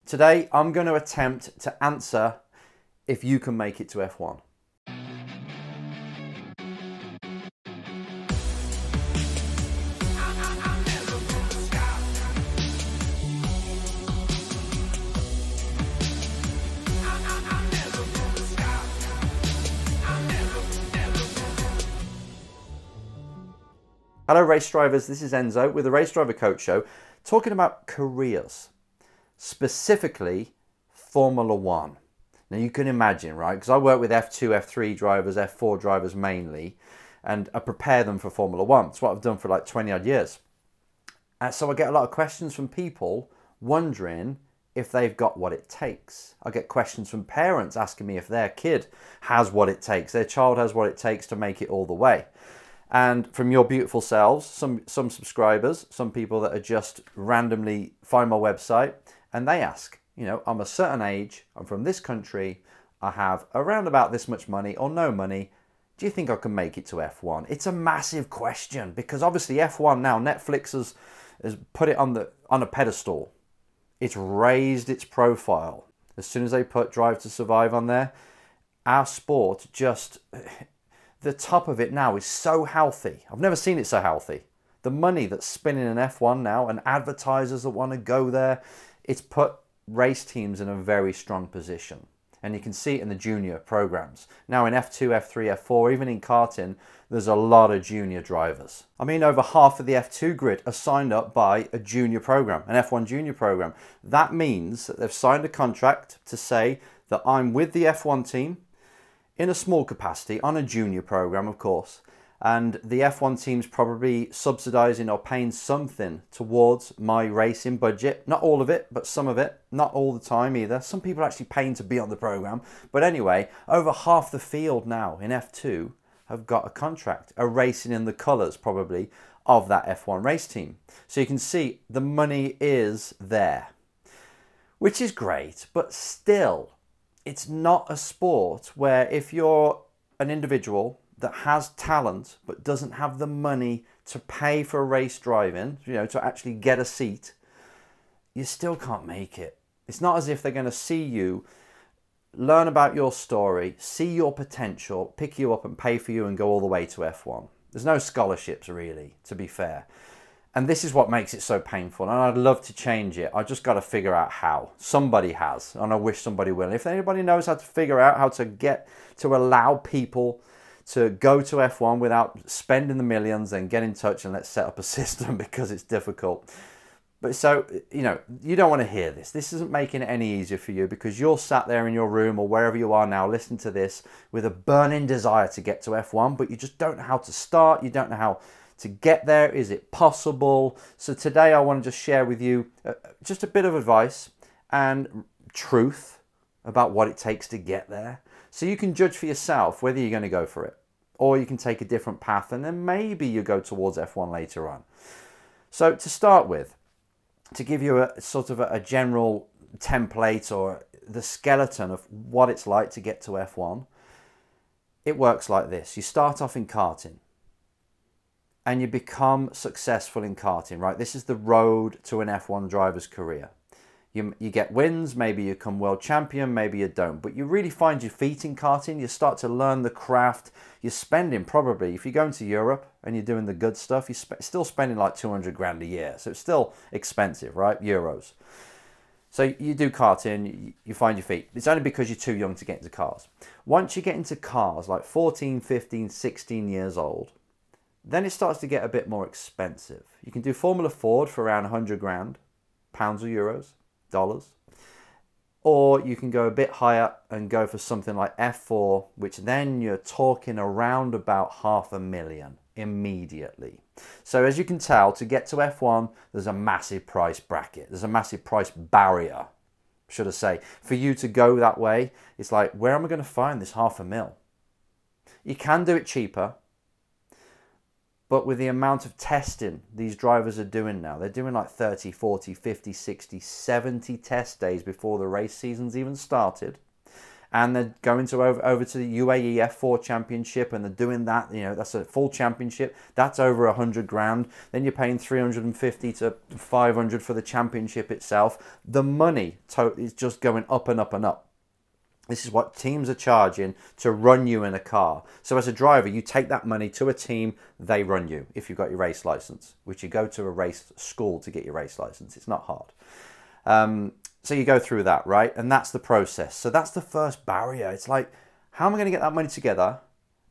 Today, I'm going to attempt to answer if you can make it to F1. Hello race drivers, this is Enzo with the Race Driver Coach Show, talking about careers, specifically Formula One. Now you can imagine, right, because I work with F2, F3 drivers, F4 drivers mainly, and I prepare them for Formula One. It's what I've done for like 20 odd years. So I get a lot of questions from people wondering if they've got what it takes. I get questions from parents asking me if their kid has what it takes, their child has what it takes to make it all the way. And from your beautiful selves, some subscribers, some people that are just randomly find my website and they ask, you know, I'm a certain age, I'm from this country, I have around about this much money or no money. Do you think I can make it to F1? It's a massive question because obviously F1 now, Netflix has put it on a pedestal. It's raised its profile. As soon as they put Drive to Survive on there, our sport just... The top of it now is so healthy. I've never seen it so healthy. The money that's spinning in F1 now and advertisers that want to go there, it's put race teams in a very strong position. And you can see it in the junior programs. Now in F2, F3, F4, even in karting, there's a lot of junior drivers. I mean, over half of the F2 grid are signed up by a junior program, an F1 junior program. That means that they've signed a contract to say that I'm with the F1 team, in a small capacity, on a junior program, of course, and the F1 team's probably subsidizing or paying something towards my racing budget. Not all of it, but some of it. Not all the time either. Some people are actually paying to be on the program. But anyway, over half the field now in F2 have got a contract, are racing in the colors probably of that F1 race team. So you can see the money is there, which is great, but still, it's not a sport where if you're an individual that has talent but doesn't have the money to pay for race driving, you know, to actually get a seat, you still can't make it. It's not as if they're going to see you, learn about your story, see your potential, pick you up and pay for you and go all the way to F1. There's no scholarships really, to be fair. And this is what makes it so painful. And I'd love to change it. I just got to figure out how. Somebody has. And I wish somebody will. If anybody knows how to figure out how to allow people to go to F1 without spending the millions, then get in touch and let's set up a system because it's difficult. But so, you know, you don't want to hear this. This isn't making it any easier for you because you're sat there in your room or wherever you are now listening to this with a burning desire to get to F1, but you just don't know how to start. You don't know how to get there. Is it possible? So today I want to just share with you just a bit of advice and truth about what it takes to get there. So you can judge for yourself whether you're going to go for it or you can take a different path and then maybe you go towards F1 later on. So to start with, to give you a sort of a general template or the skeleton of what it's like to get to F1, it works like this. You start off in karting. And you become successful in karting, right? This is the road to an F1 driver's career. You get wins, maybe you become world champion, maybe you don't. But you really find your feet in karting. You start to learn the craft. You're spending probably, if you're going to Europe and you're doing the good stuff, you're still spending like 200 grand a year. So it's still expensive, right? Euros. So you do karting, you find your feet. It's only because you're too young to get into cars. Once you get into cars, like 14, 15, 16 years old, then it starts to get a bit more expensive. You can do Formula Ford for around 100 grand, pounds or euros, dollars. Or you can go a bit higher and go for something like F4, which then you're talking around about $500,000 immediately. So as you can tell, to get to F1, there's a massive price bracket. There's a massive price barrier, should I say. For you to go that way, it's like, where am I going to find this $500,000? You can do it cheaper. But with the amount of testing these drivers are doing now, they're doing like 30, 40, 50, 60, 70 test days before the race season's even started. and they're going to over to the UAE F4 championship, and they're doing that, you know, that's a full championship. That's over 100 grand. Then you're paying 350 to 500 for the championship itself. The money is just going up and up and up. This is what teams are charging to run you in a car. So as a driver, you take that money to a team, they run you if you've got your race license, which you go to a race school to get your race license. It's not hard. So you go through that, right? And that's the process. So that's the first barrier. It's like, how am I going to get that money together?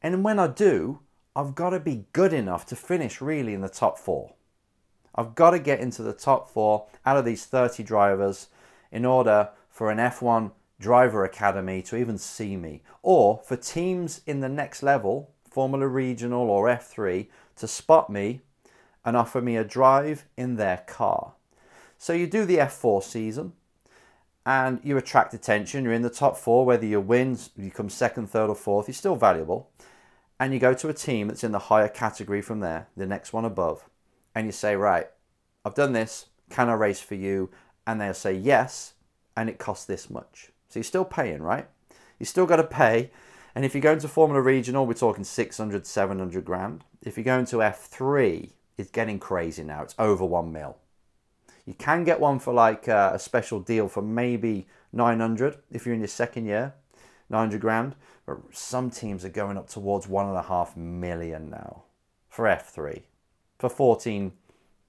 And when I do, I've got to be good enough to finish really in the top 4. I've got to get into the top 4 out of these 30 drivers in order for an F1 driver academy to even see me, or for teams in the next level, Formula Regional or F3, to spot me and offer me a drive in their car. So you do the F4 season and you attract attention. You're in the top 4, whether you win, you come 2nd, 3rd or 4th, you're still valuable. And you go to a team that's in the higher category from there, the next one above, and you say, right, I've done this, can I race for you? And they'll say yes, and it costs this much. So you're still paying, right? You still got to pay. And if you go into Formula Regional, we're talking 600, 700 grand. If you go into F3, it's getting crazy now. It's over 1 mil. You can get one for like a special deal for maybe 900 if you're in your 2nd year, 900 grand. But some teams are going up towards 1.5 million now for F3. For 14,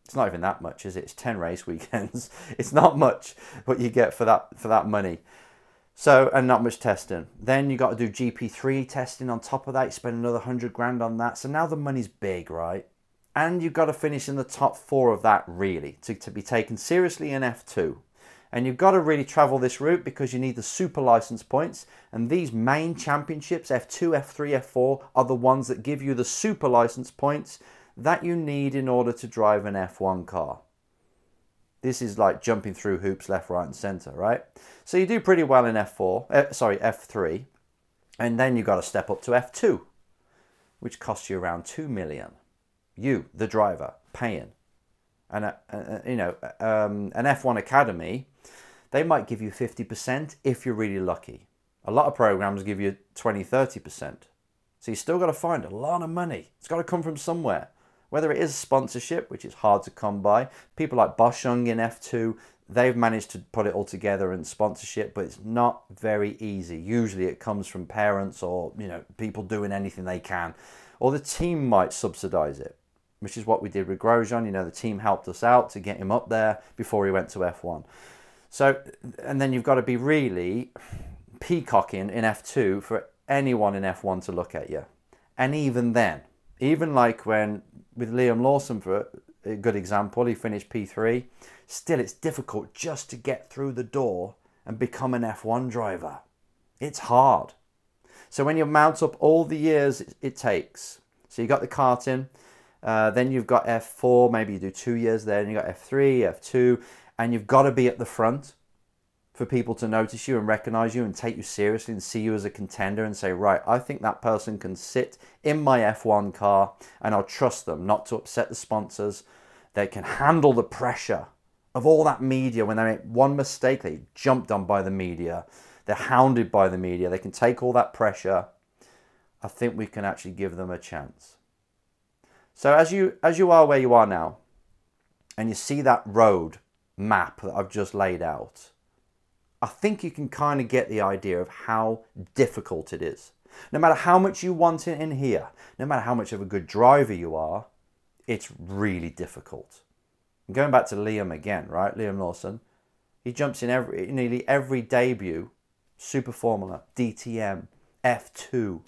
it's not even that much, is it? It's 10 race weekends. It's not much what you get for that money. So, and not much testing. Then you got to do GP3 testing on top of that. You spend another 100 grand on that. So now the money's big, right? And you've got to finish in the top 4 of that, really, to be taken seriously in F2. And you've got to really travel this route because you need the super license points. And these main championships, F2, F3, F4, are the ones that give you the super license points that you need in order to drive an F1 car. This is like jumping through hoops left, right and center, right? So you do pretty well in F3. And then you've got to step up to F2, which costs you around 2 million. You, the driver, paying. And an F1 Academy, they might give you 50% if you're really lucky. A lot of programs give you 20, 30%. So you still got to find a lot of money. It's got to come from somewhere. Whether it is sponsorship, which is hard to come by. People like Boschung in F2, they've managed to put it all together in sponsorship, but it's not very easy. Usually it comes from parents or, you know, people doing anything they can. Or the team might subsidize it, which is what we did with Grosjean. You know, the team helped us out to get him up there before he went to F1. So, and then you've got to be really peacocking in F2 for anyone in F1 to look at you. And even then, even like when, with Liam Lawson for a good example, he finished P3, still it's difficult just to get through the door and become an F1 driver. It's hard. So when you mount up all the years it takes, so you got the karting, then you've got F4, maybe you do 2 years there, and you got F3, F2, and you've got to be at the front for people to notice you and recognize you and take you seriously and see you as a contender and say, right, I think that person can sit in my F1 car and I'll trust them not to upset the sponsors. They can handle the pressure of all that media. When they make one mistake, they're jumped on by the media. They're hounded by the media. They can take all that pressure. I think we can actually give them a chance. So as you are where you are now, and you see that road map that I've just laid out, I think you can kind of get the idea of how difficult it is. No matter how much you want it in here, no matter how much of a good driver you are, it's really difficult. And going back to Liam again, right? Liam Lawson, he jumps in nearly every debut, Super Formula, DTM, F2,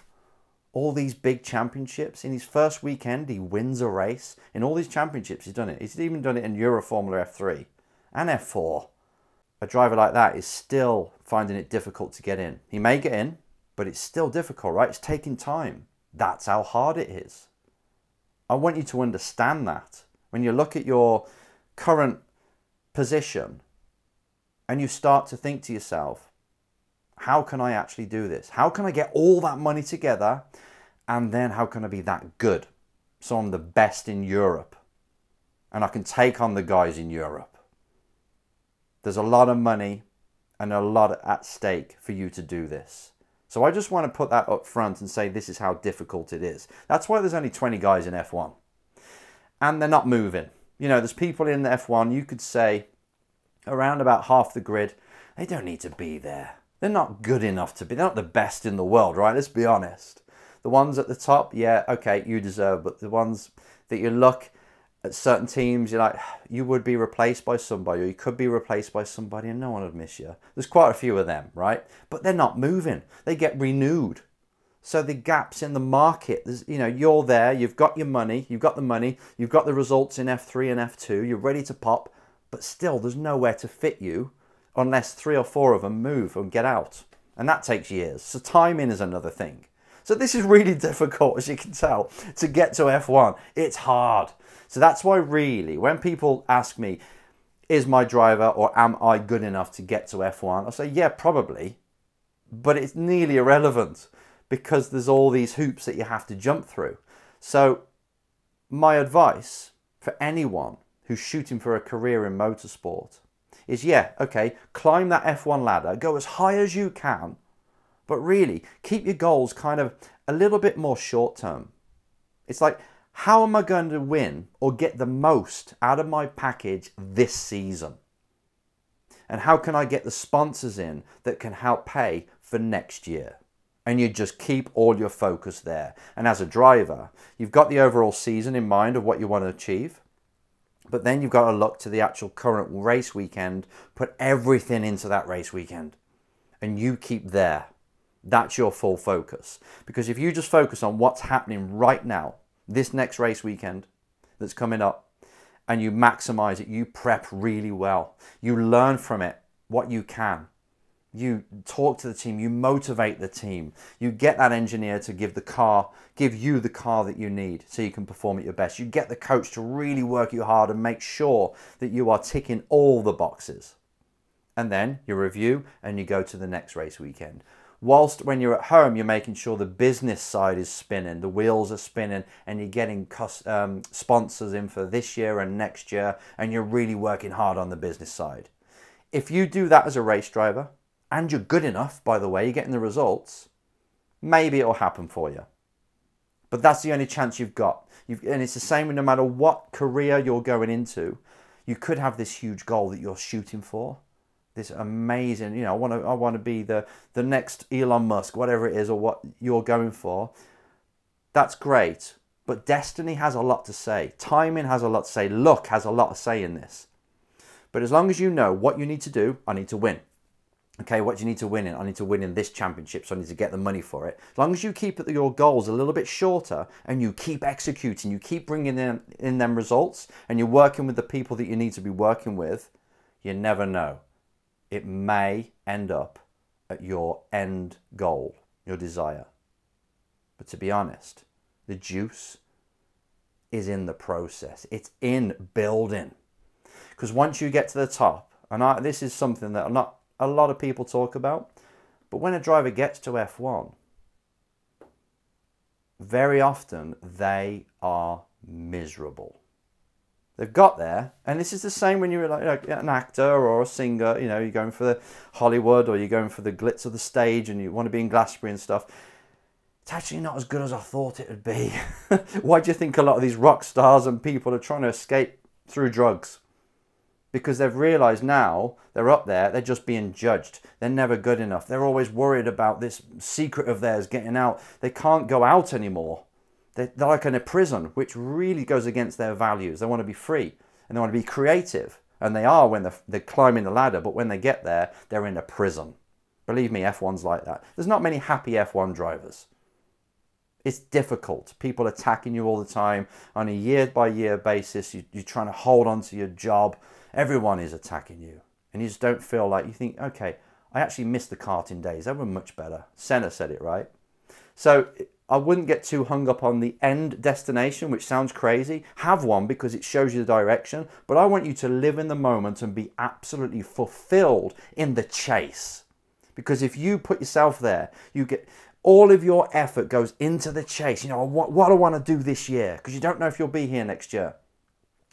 all these big championships. In his first weekend, he wins a race. In all these championships, he's done it. He's even done it in Euro Formula F3 and F4. A driver like that is still finding it difficult to get in. He may get in, but it's still difficult, right? It's taking time. That's how hard it is. I want you to understand that. When you look at your current position and you start to think to yourself, how can I actually do this? How can I get all that money together? And then how can I be that good? So I'm the best in Europe and I can take on the guys in Europe. There's a lot of money and a lot at stake for you to do this. So I just want to put that up front and say this is how difficult it is. That's why there's only 20 guys in F1. And they're not moving. You know, there's people in the F1, you could say, around about half the grid, they don't need to be there. They're not good enough to be. They're not the best in the world, right? Let's be honest. The ones at the top, yeah, okay, you deserve. But the ones that you look at certain teams, you're like, you would be replaced by somebody, or you could be replaced by somebody and no one would miss you. There's quite a few of them, right? But they're not moving. They get renewed. So the gaps in the market, there's, you know, you're there, you've got your money, you've got the results in F3 and F2, you're ready to pop, but still there's nowhere to fit you unless 3 or 4 of them move and get out. And that takes years. So timing is another thing. So this is really difficult, as you can tell, to get to F1. It's hard. So that's why really, when people ask me, is my driver or am I good enough to get to F1? I say, yeah, probably, but it's nearly irrelevant because there's all these hoops that you have to jump through. So my advice for anyone who's shooting for a career in motorsport is, yeah, okay, climb that F1 ladder, go as high as you can, but really keep your goals kind of a little bit more short term. It's like, how am I going to win or get the most out of my package this season? And how can I get the sponsors in that can help pay for next year? And you just keep all your focus there. And as a driver, you've got the overall season in mind of what you want to achieve. But then you've got to look to the actual current race weekend, put everything into that race weekend. And you keep there. That's your full focus. Because if you just focus on what's happening right now, this next race weekend that's coming up, and you maximize it, you prep really well. You learn from it what you can. You talk to the team, you motivate the team. You get that engineer to give you the car that you need so you can perform at your best. You get the coach to really work you hard and make sure that you are ticking all the boxes. And then you review and you go to the next race weekend. Whilst when you're at home, you're making sure the business side is spinning, the wheels are spinning, and you're getting sponsors in for this year and next year, and you're really working hard on the business side. If you do that as a race driver, and you're good enough, by the way, you're getting the results, maybe it'll happen for you. But that's the only chance you've got. And it's the same no matter what career you're going into. You could have this huge goal that you're shooting for. This amazing, you know, I want to be the next Elon Musk, whatever it is, or what you're going for. That's great. But destiny has a lot to say. Timing has a lot to say. Luck has a lot to say in this. But as long as you know what you need to do, I need to win. Okay, what do you need to win in? I need to win in this championship, so I need to get the money for it. As long as you keep your goals a little bit shorter and you keep executing, you keep bringing in them results, and you're working with the people that you need to be working with, you never know. It may end up at your end goal, your desire. But to be honest, the juice is in the process. It's in building. Because once you get to the top, and this is something that not a lot of people talk about, but when a driver gets to F1, very often they are miserable. They've got there, and this is the same when you're like an actor or a singer, you know, you're going for the Hollywood or you're going for the glitz of the stage and you want to be in Glastonbury and stuff. It's actually not as good as I thought it would be. Why do you think a lot of these rock stars and people are trying to escape through drugs? Because they've realised now they're up there, they're just being judged. They're never good enough. They're always worried about this secret of theirs getting out. They can't go out anymore. They're like in a prison, which really goes against their values. They want to be free and they want to be creative. And they are when they're climbing the ladder, but when they get there, they're in a prison. Believe me, F1's like that. There's not many happy F1 drivers. It's difficult. People attacking you all the time on a year-by-year basis. You're trying to hold on to your job. Everyone is attacking you. And you just don't feel like, you think, okay, I actually missed the karting days. They were much better. Senna said it, right? So I wouldn't get too hung up on the end destination, which sounds crazy. Have one because it shows you the direction. But I want you to live in the moment and be absolutely fulfilled in the chase. Because if you put yourself there, you get all of your effort goes into the chase. You know, what I want to do this year, because you don't know if you'll be here next year.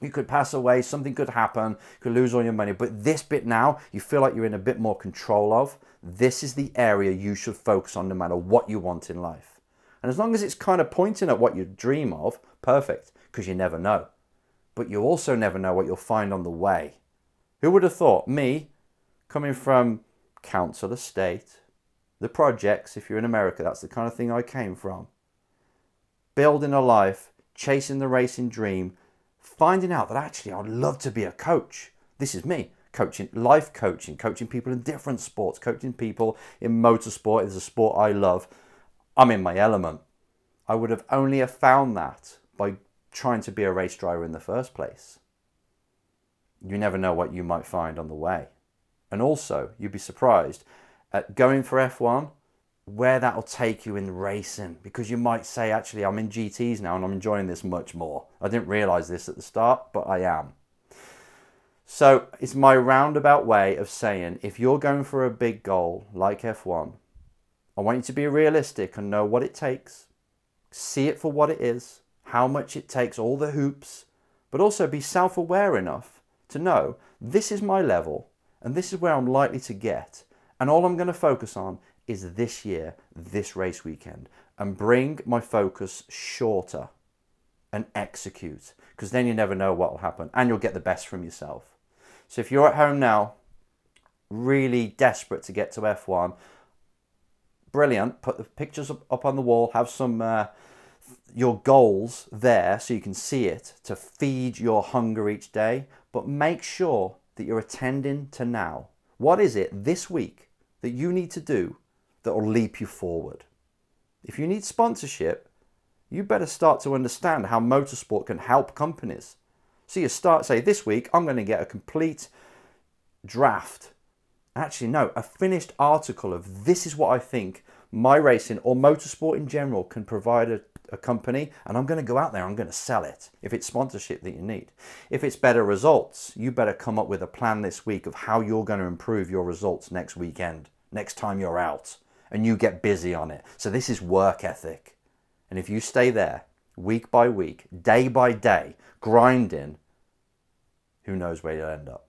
You could pass away, something could happen, you could lose all your money. But this bit now, you feel like you're in a bit more control of. This is the area you should focus on no matter what you want in life. And as long as it's kind of pointing at what you dream of, perfect, because you never know. But you also never know what you'll find on the way. Who would have thought? Me, coming from council estate, the projects, if you're in America, that's the kind of thing I came from. Building a life, chasing the racing dream, finding out that actually I'd love to be a coach. This is me, coaching, life coaching, coaching people in different sports, coaching people in motorsport. It's a sport I love. I'm in my element. I would have only have found that by trying to be a race driver in the first place. You never know what you might find on the way. And also, you'd be surprised at going for F1, where that'll take you in racing, because you might say, actually, I'm in GTs now and I'm enjoying this much more. I didn't realize this at the start, but I am. So it's my roundabout way of saying, if you're going for a big goal like F1, I want you to be realistic and know what it takes, see it for what it is, how much it takes, all the hoops, but also be self-aware enough to know this is my level and this is where I'm likely to get. And all I'm going to focus on is this year, this race weekend, and bring my focus shorter and execute, because then you never know what will happen and you'll get the best from yourself. So if you're at home now, really desperate to get to F1, brilliant, put the pictures up on the wall, have some your goals there so you can see it to feed your hunger each day, but make sure that you're attending to now. What is it this week that you need to do that will leap you forward? If you need sponsorship, you better start to understand how motorsport can help companies. So you start, say, this week, I'm going to get a complete draft. Actually, no, a finished article of this is what I think my racing or motorsport in general can provide a company, and I'm going to go out there, I'm going to sell it. If it's sponsorship that you need. If it's better results, you better come up with a plan this week of how you're going to improve your results next weekend, next time you're out, and you get busy on it. So this is work ethic. And if you stay there week by week, day by day, grinding, who knows where you'll end up.